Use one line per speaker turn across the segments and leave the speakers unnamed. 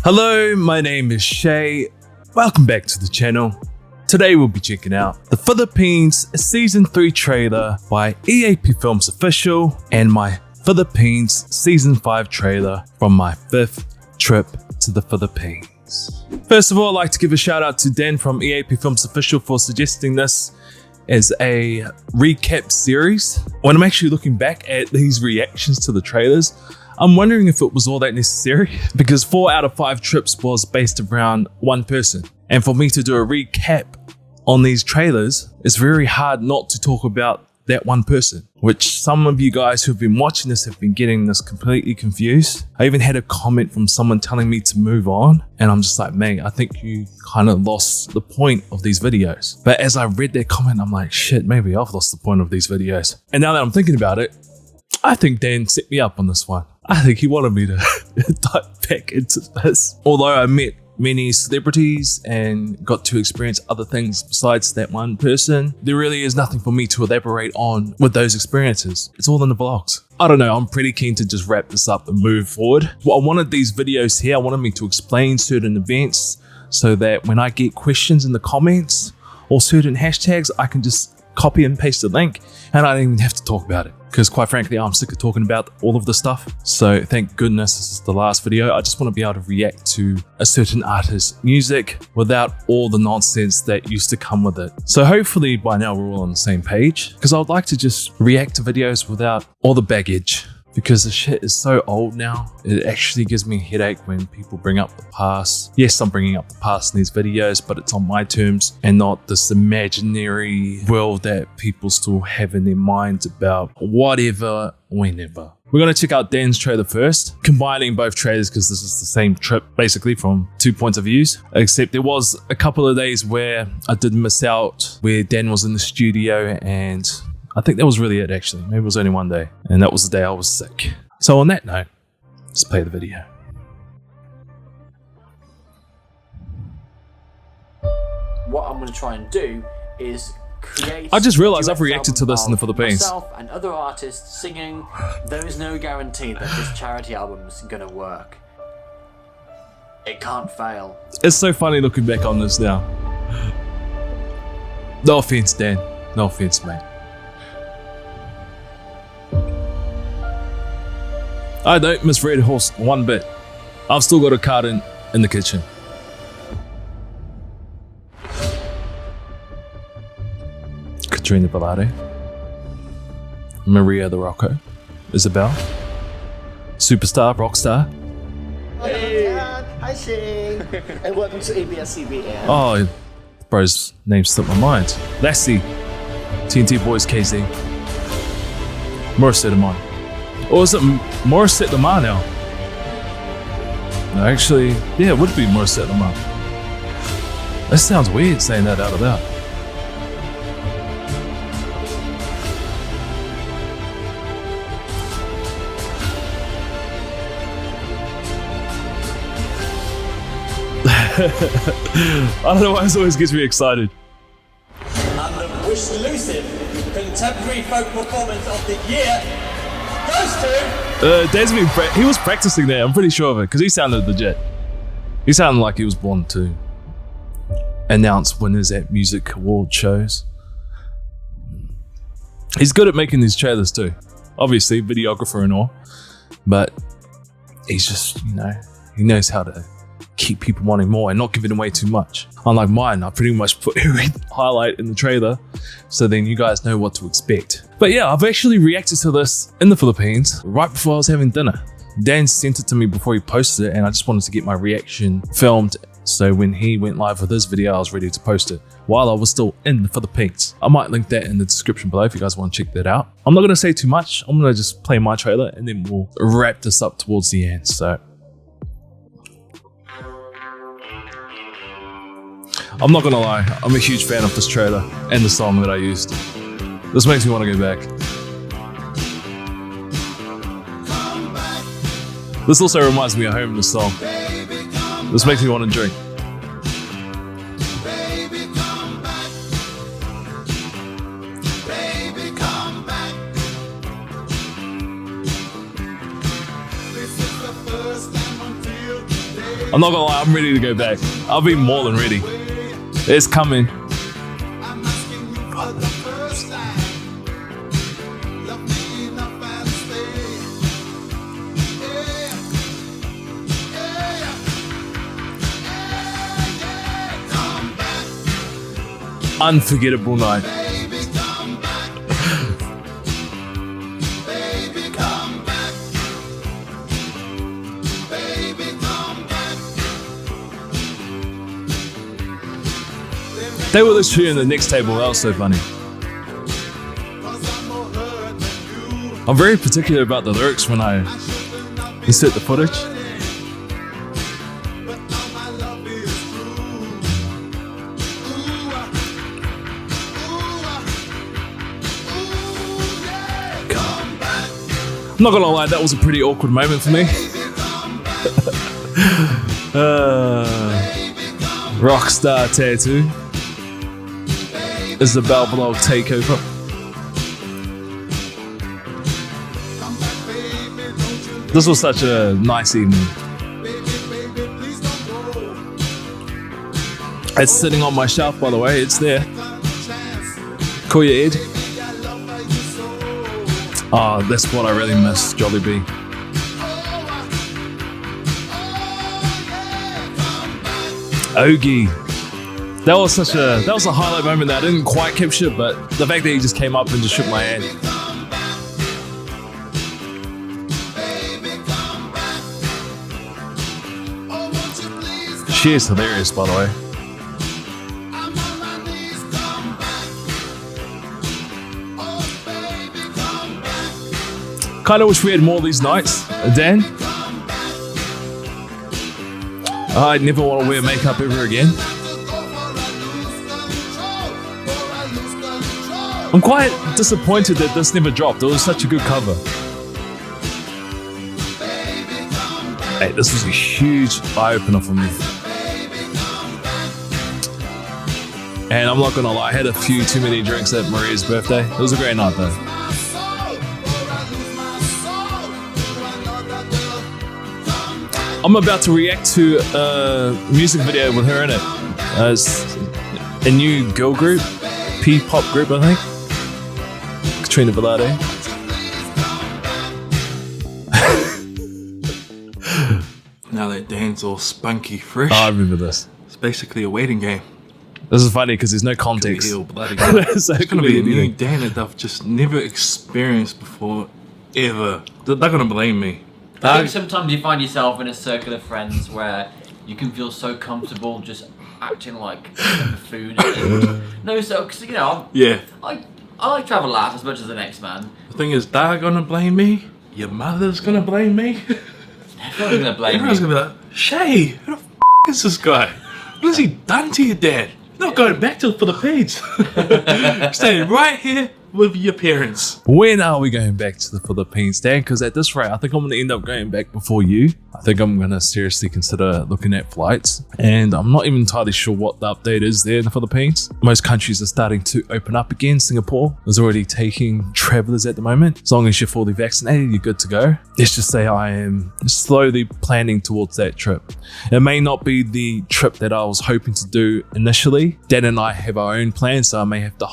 Hello, my name is Shay. Welcome back to the channel. Today we'll be checking out the Philippines Season 3 trailer by EAP Films Official and my Philippines Season 5 trailer from my 5th trip to the Philippines. First of all, I'd like to give a shout out to Dan from EAP Films Official for suggesting this as a recap series. When I'm actually looking back at these reactions to the trailers, I'm wondering if it was all that necessary because 4 out of 5 trips was based around one person. And for me to do a recap on these trailers, it's very hard not to talk about that one person, which some of you guys who've been watching this have been getting this completely confused. I even had a comment from someone telling me to move on, and I'm just like, mate, I think you kind of lost the point of these videos. But as I read that comment, I'm like, shit, maybe I've lost the point of these videos. And now that I'm thinking about it, I think Dan set me up on this one. I think he wanted me to dive back into this. Although I met many celebrities and got to experience other things besides that one person, there really is nothing for me to elaborate on with those experiences. It's all in the vlogs. I don't know, I'm pretty keen to just wrap this up and move forward. Well, I wanted these videos here, I wanted me to explain certain events so that when I get questions in the comments or certain hashtags, I can just copy and paste the link and I don't even have to talk about it. Because quite frankly, I'm sick of talking about all of this stuff. So thank goodness this is the last video. I just want to be able to react to a certain artist's music without all the nonsense that used to come with it. So hopefully by now we're all on the same page, because I would like to just react to videos without all the baggage. Because the shit is so old now, it actually gives me a headache when people bring up the past. Yes, I'm bringing up the past in these videos, but it's on my terms and not this imaginary world that people still have in their minds about whatever, whenever. We're going to check out Dan's trailer first, combining both trailers because this is the same trip basically from 2 points of views, except there was a couple of days where I did miss out where Dan was in the studio, and I think that was really it actually. Maybe it was only one day, and that was the day I was sick. So on that note, let's play the video.
What I'm going to try and do is create...
I just realized I've reacted to this in the Philippines.
Myself and other artists singing. There is no guarantee that this charity album is going to work. It can't fail.
It's so funny looking back on this now. No offense, Dan. No offense, mate. I don't misread horse one bit. I've still got a card in the kitchen. Katrina Bellade, Maria the Rocco, Isabel, Superstar, Rockstar.
Hey. Hi Shay, and welcome to ABS-CBN.
Oh, bro's name slipped my mind. Lassie, TNT Boys KZ, Morissette Amon. Or is it Morissette Lamar now? No, actually, yeah, it would be Morissette Lamar. That sounds weird saying that out loud. I don't know why this always gets me excited.
And the exclusive contemporary folk performance of the year goes to...
Dan's been he was practicing there, I'm pretty sure of it, because he sounded legit. He sounded like he was born to announce winners at music award shows. He's good at making these trailers too. Obviously, videographer and all. But he's just, you know, he knows how to keep people wanting more and not giving away too much. Unlike mine, I pretty much put every highlight in the trailer so then you guys know what to expect. But yeah, I've actually reacted to this in the Philippines right before I was having dinner. Dan sent it to me before he posted it and I just wanted to get my reaction filmed so when he went live with this video I was ready to post it while I was still in the Philippines. I might link that in the description below if you guys want to check that out. I'm not going to say too much, I'm going to just play my trailer and then we'll wrap this up towards the end. So I'm not gonna lie, I'm a huge fan of this trailer and the song that I used. This makes me want to go back. This also reminds me of home, this song. This makes me want to drink. I'm not gonna lie, I'm ready to go back. I'll be more than ready. It's coming. Unforgettable night. They were literally in the next table. That was so funny. I'm very particular about the lyrics when I insert the footage. I'm not gonna lie, that was a pretty awkward moment for me. Rockstar tattoo. Isabel vlog takeover. This was such a nice evening. It's sitting on my shelf, by the way. It's there. Call your Ed. Oh, that's what I really miss, Jollibee. Ogie. That was a highlight moment that I didn't quite capture, but the fact that he just came up and just shook my hand. She is hilarious, by the way. Kind of wish we had more of these nights, Dan. I never want to wear makeup ever again. I'm quite disappointed that this never dropped. It was such a good cover. Hey, this was a huge eye-opener for me. And I'm not gonna lie, I had a few too many drinks at Maria's birthday. It was a great night though. I'm about to react to a music video with her in it. It's a new girl group, P-pop group, I think. Katrina Velarde.
Now that Dan's all spunky fresh,
Oh, I remember this.
it's basically a waiting game.
This is funny because there's no context.
He'll bloody go.
So
It's
it
gonna
could
be
be
a new
anything.
Dan that I've just never experienced before, ever. They're gonna blame me.
I think sometimes you find yourself in a circle of friends where you can feel so comfortable just acting like a buffoon. No, so, because, you know,
Yeah.
I like to have a laugh as much as the next man.
The thing is, they're gonna blame me. Your mother's gonna blame me.
Everyone's going to blame
Everyone's
me.
gonna be like, Shay, who the is this guy? What has he done to your dad? You're not going back to the Philippines. Staying right here with your parents.
When are we going back to the Philippines, Dan? Because at this rate, I think I'm going to end up going back before you. I think I'm going to seriously consider looking at flights. And I'm not even entirely sure what the update is there in the Philippines. Most countries are starting to open up again. Singapore is already taking travelers at the moment. As long as you're fully vaccinated, you're good to go. Let's just say I am slowly planning towards that trip. It may not be the trip that I was hoping to do initially. Dan and I have our own plans, so I may have to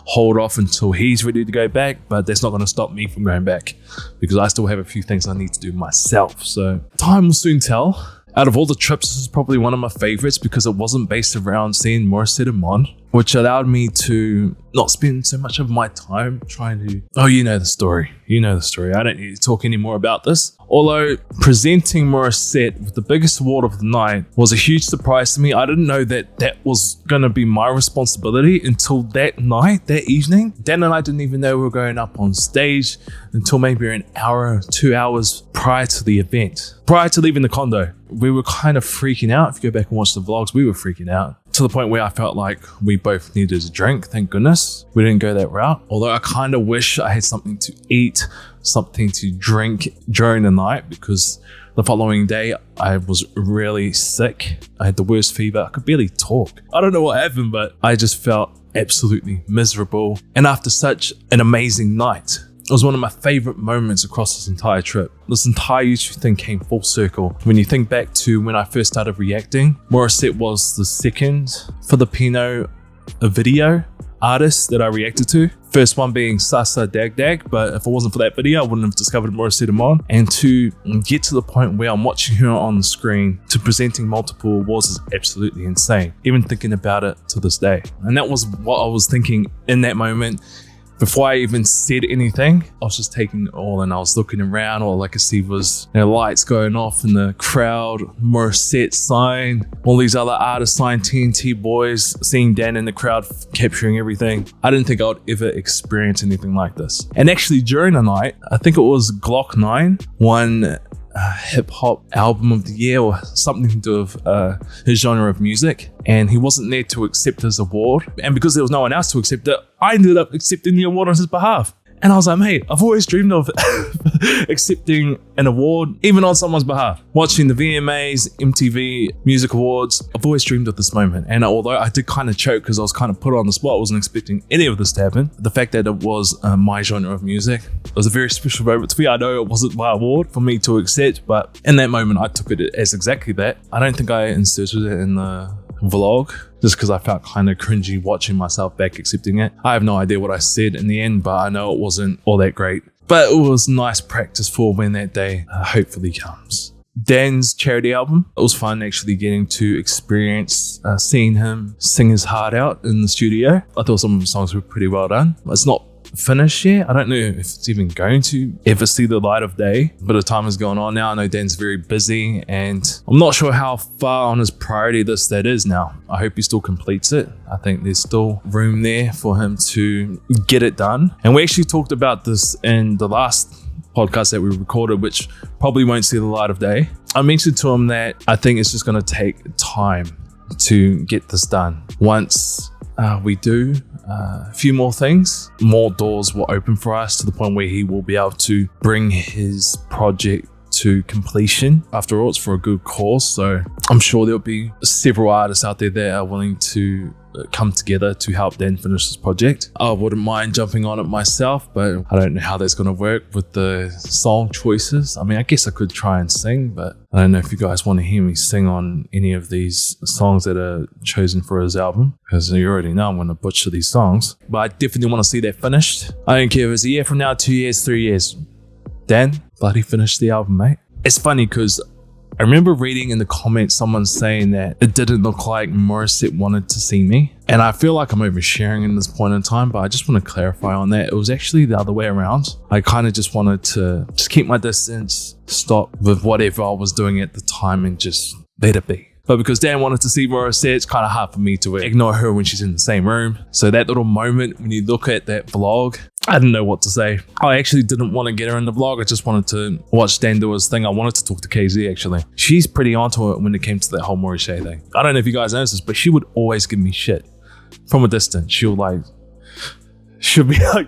hold off until he's ready to go back, but that's not going to stop me from going back because I still have a few things I need to do myself. So time will soon tell. Out of all the trips, this is probably one of my favorites because it wasn't based around seeing Morissette and Mon, which allowed me to not spend so much of my time trying to... Oh, you know the story. You know the story. I don't need to talk anymore about this. Although presenting Morissette with the biggest award of the night was a huge surprise to me. I didn't know that that was going to be my responsibility until that night, that evening. Dan and I didn't even know we were going up on stage until maybe an hour, 2 hours prior to the event. Prior to leaving the condo, we were kind of freaking out. If you go back and watch the vlogs, we were freaking out to the point where I felt like we both needed a drink. Thank goodness we didn't go that route. Although I kind of wish I had something to eat, something to drink during the night, because the following day I was really sick. I had the worst fever. I could barely talk. I don't know what happened, but I just felt absolutely miserable. And after such an amazing night, It was one of my favorite moments across this entire trip. This entire YouTube thing came full circle. When you think back to when I first started reacting, Morissette was the second Filipino video artist that I reacted to. First one being Sasa Dag Dag, but if it wasn't for that video, I wouldn't have discovered Morissette Amon. And to get to the point where I'm watching her on the screen to presenting multiple awards is absolutely insane. Even thinking about it to this day. And that was what I was thinking in that moment. Before I even said anything, I was just taking it all and I was looking around. All I could see was lights going off in the crowd, Morissette sign, all these other artists sign, TNT boys, seeing Dan in the crowd capturing everything. I didn't think I would ever experience anything like this. And actually during the night, I think it was Glock 9 won hip hop album of the year or something to do with his genre of music, and he wasn't there to accept his award, and because there was no one else to accept it, I ended up accepting the award on his behalf. And I was like, mate, I've always dreamed of accepting an award, even on someone's behalf. Watching the VMAs, MTV Music Awards, I've always dreamed of this moment. And although I did kind of choke because I was kind of put on the spot, I wasn't expecting any of this to happen. The fact that it was my genre of music, it was a very special moment to me. I know it wasn't my award for me to accept, but in that moment, I took it as exactly that. I don't think I inserted it in the vlog just because I felt kind of cringy watching myself back accepting it. I have no idea what I said in the end, but I know it wasn't all that great. But it was nice practice for when that day hopefully comes. Dan's charity album, it was fun actually getting to experience seeing him sing his heart out in the studio. I thought some of the songs were pretty well done. It's not finished yet. I don't know if it's even going to ever see the light of day, but the time has gone on now. I know Dan's very busy and I'm not sure how far on his priority list that is now. I hope he still completes it. I think there's still room there for him to get it done. And we actually talked about this in the last podcast that we recorded, which probably won't see the light of day. I mentioned to him that I think it's just going to take time to get this done. Once we do a few more things, more doors will open for us to the point where he will be able to bring his project to completion. After all, it's for a good cause, so I'm sure there'll be several artists out there that are willing to come together to help Dan finish this project. I wouldn't mind jumping on it myself, but I don't know how that's going to work with the song choices. I mean, I guess I could try and sing, but I don't know if you guys want to hear me sing on any of these songs that are chosen for his album, because you already know I'm going to butcher these songs. But I definitely want to see that finished. I don't care if it's a year from now, 2 years, 3 years. Dan, bloody finish the album, mate. It's funny because I remember reading in the comments someone saying that it didn't look like Morissette wanted to see me. And I feel like I'm oversharing in this point in time, but I just want to clarify on that. It was actually the other way around. I kind of just wanted to just keep my distance, stop with whatever I was doing at the time and just let it be. But because Dan wanted to see Morissette, it's kind of hard for me to ignore her when she's in the same room. So that little moment when you look at that vlog, I didn't know what to say. I actually didn't want to get her in the vlog. I just wanted to watch Dan do his thing. I wanted to talk to KZ actually. She's pretty onto it when it came to that whole Morissette thing. I don't know if you guys noticed this, but she would always give me shit from a distance. She'll be like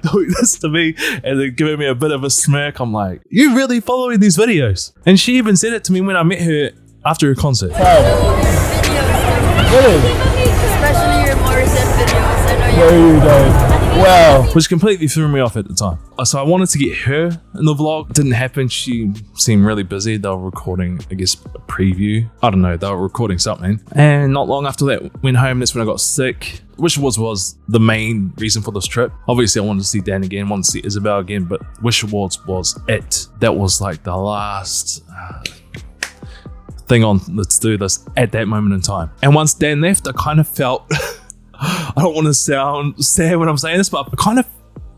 doing this to me and then giving me a bit of a smirk. I'm like, you really following these videos? And she even said it to me when I met her after her concert.
Especially your Morissette videos. I know
you don't. Wow. Which completely threw me off at the time. So I wanted to get her in the vlog. It didn't happen. She seemed really busy. They were recording, I guess, a preview. I don't know. They were recording something. And not long after that, went home. That's when I got sick, which was the main reason for this trip. Obviously, I wanted to see Dan again, wanted to see Isabel again, but Wish Awards was it. That was like the last thing on Let's Do This at that moment in time. And once Dan left, I kind of felt I don't want to sound sad when I'm saying this, but I kind of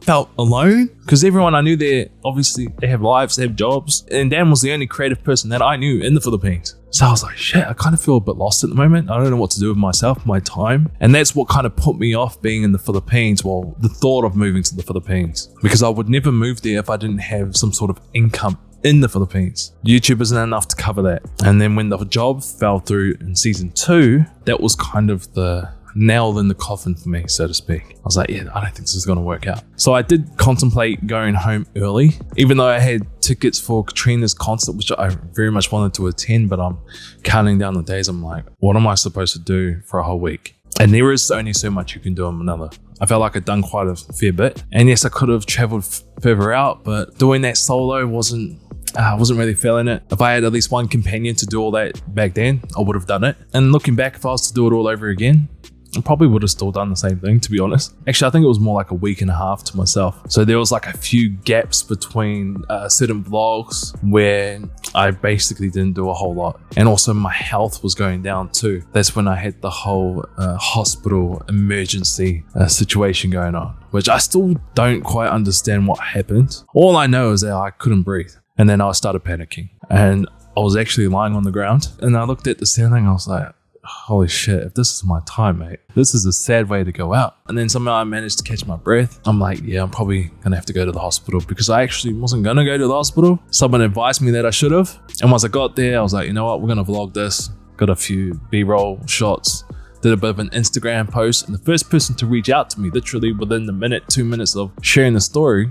felt alone because everyone I knew there, obviously they have lives, they have jobs, and Dan was the only creative person that I knew in the Philippines. So I was like, shit, I kind of feel a bit lost at the moment. I don't know what to do with myself, my time. And that's what kind of put me off being in the Philippines. Well, the thought of moving to the Philippines, because I would never move there if I didn't have some sort of income in the Philippines. YouTube isn't enough to cover that. And then when the job fell through in season 2, that was kind of the nail in the coffin for me, so to speak. I was like, yeah, I don't think this is going to work out. So I did contemplate going home early, even though I had tickets for Katrina's concert, which I very much wanted to attend, but I'm counting down the days. I'm like, what am I supposed to do for a whole week? And there is only so much you can do in Manila. I felt like I'd done quite a fair bit. And yes, I could have traveled further out, but doing that solo I wasn't really feeling it. If I had at least one companion to do all that back then, I would have done it. And looking back, if I was to do it all over again, I probably would have still done the same thing, to be honest. Actually, I think it was more like a week and a half to myself. So there was like a few gaps between certain vlogs where I basically didn't do a whole lot. And also my health was going down too. That's when I had the whole hospital emergency situation going on, which I still don't quite understand what happened. All I know is that I couldn't breathe. And then I started panicking. And I was actually lying on the ground. And I looked at the ceiling, I was like, holy shit, if this is my time, mate, this is a sad way to go out. And then somehow I managed to catch my breath. I'm like, yeah, I'm probably gonna have to go to the hospital, because I actually wasn't gonna go to the hospital. Someone advised me that I should have. And once I got there, I was like, you know what, we're gonna vlog this. Got a few B-roll shots, did a bit of an Instagram post. And the first person to reach out to me, literally within the minute, 2 minutes of sharing the story,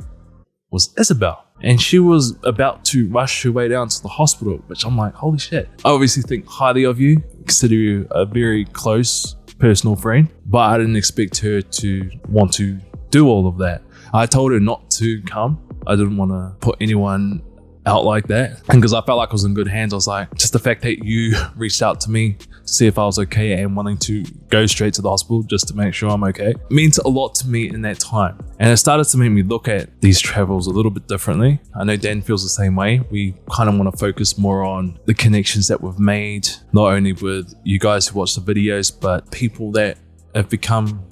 was Isabel. And she was about to rush her way down to the hospital, which I'm like, holy shit. I obviously think highly of you, consider you a very close personal friend, but I didn't expect her to want to do all of that. I told her not to come. I didn't want to put anyone out like that. And because I felt like I was in good hands, I was like, just the fact that you reached out to me to see if I was okay and wanting to go straight to the hospital just to make sure I'm okay meant a lot to me in that time. And it started to make me look at these travels a little bit differently. I know Dan feels the same way. We kind of want to focus more on the connections that we've made, not only with you guys who watch the videos, but people that have become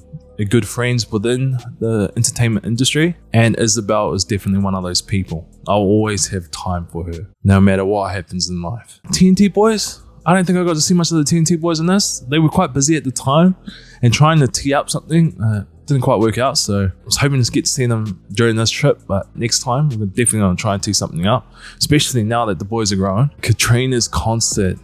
good friends within the entertainment industry. And Isabel is definitely one of those people. I'll always have time for her, no matter what happens in life. TNT boys, I don't think I got to see much of the TNT boys in this. They were quite busy at the time, and trying to tee up something didn't quite work out. So I was hoping to get to see them during this trip, but next time we're definitely going to try and tee something up, especially now that the boys are growing. Katrina's concert,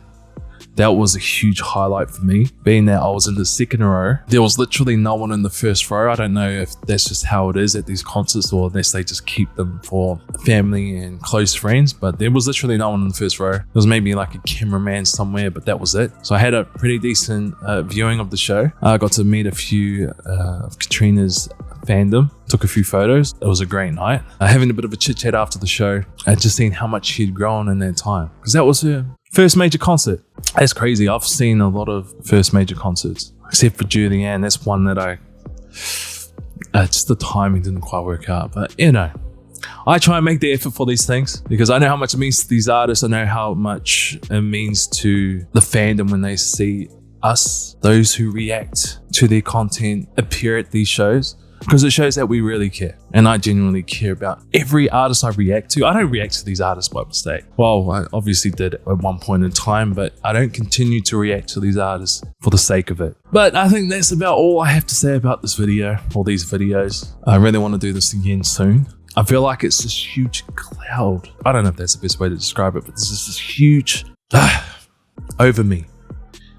that was a huge highlight for me, being that I was in the second row. There was literally no one in the first row. I don't know if that's just how it is at these concerts, or unless they just keep them for family and close friends, but there was literally no one in the first row. There was maybe like a cameraman somewhere, but that was it. So I had a pretty decent viewing of the show. I got to meet a few of Katrina's fandom, took a few photos. It was a great night. Having a bit of a chit chat after the show, just seeing how much she'd grown in that time, because that was her first major concert. That's crazy. I've seen a lot of first major concerts, except for Julianne. That's one that just the timing didn't quite work out. But you know, I try and make the effort for these things because I know how much it means to these artists. I know how much it means to the fandom when they see us, those who react to their content, appear at these shows. Because it shows that we really care. And I genuinely care about every artist I react to. I don't react to these artists by mistake. Well, I obviously did at one point in time, but I don't continue to react to these artists for the sake of it. But I think that's about all I have to say about this video, or these videos. I really want to do this again soon. I feel like it's this huge cloud. I don't know if that's the best way to describe it, but there's just this huge over me.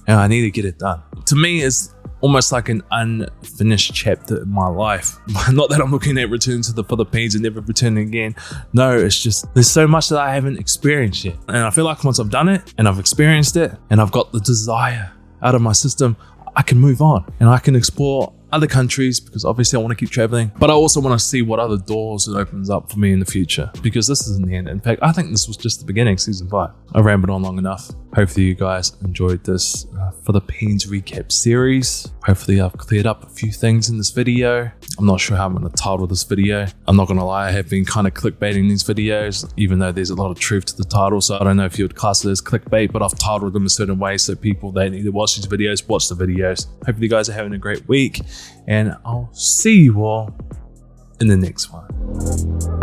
And I need to get it done. To me, it's almost like an unfinished chapter in my life. Not that I'm looking at returning to the Philippines and never returning again. No, it's just there's so much that I haven't experienced yet. And I feel like once I've done it and I've experienced it and I've got the desire out of my system, I can move on and I can explore other countries, because obviously I want to keep traveling, but I also want to see what other doors it opens up for me in the future, because this isn't the end. In fact, I think this was just the beginning, season 5. I rambled on long enough. Hopefully you guys enjoyed this Philippines recap series. Hopefully I've cleared up a few things in this video. I'm not sure how I'm going to title this video. I'm not going to lie, I have been kind of clickbaiting these videos, even though there's a lot of truth to the title. So I don't know if you would class it as clickbait, but I've titled them a certain way so people that need to watch these videos, watch the videos. Hopefully you guys are having a great week, and I'll see you all in the next one.